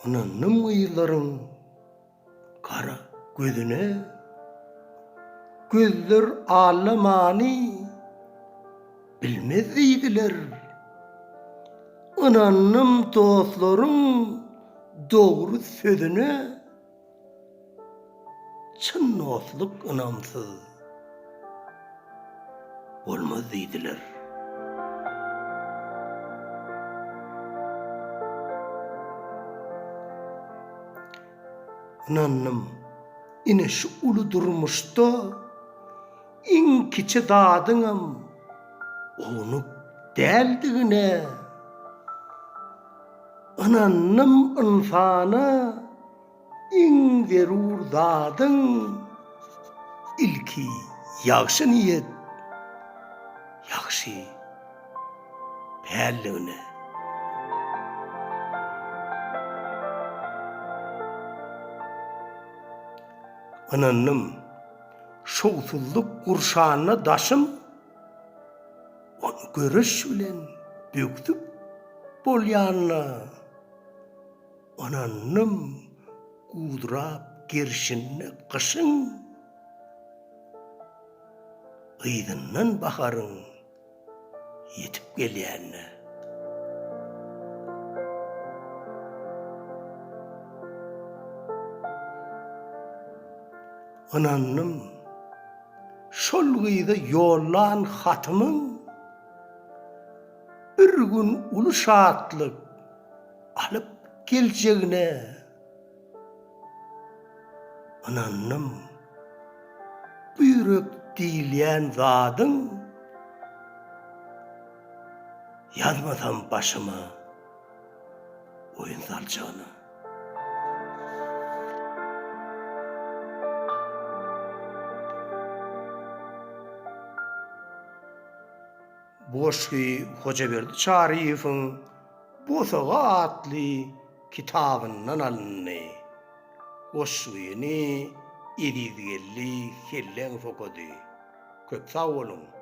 Ananım ıyıların kara gözüne, gözler ağlamani bilmezdiler. Ananım dostlarım doğru sözüne, çın dostluk inamsız olmaz deydiler. Ananım ine şu ulu durmuşta in kiçi dadıngam onu deldigine. Ananım insana in zerur dadın ilki yaxşı niyet yaxşı pälligine. Ananım şowsuzluk kurşanına daşım onu görüş bilen büktüp bolyanna. Ananım gudurap gerşinne kışın, ıydından baharın yetip gelýänne. Ananım şol gyýda ýollan hatymyň bir gün uly şatlyk alyp geljegine. Ananım büýrek diýilýän zadyň ýazmasam başyma oýun saljagyny. Boşky Hojaberdi Şarifiň Bosaga atly kitabyndan alındy. Goşgyny edizgelli hellen fokady. Köp sag bolun.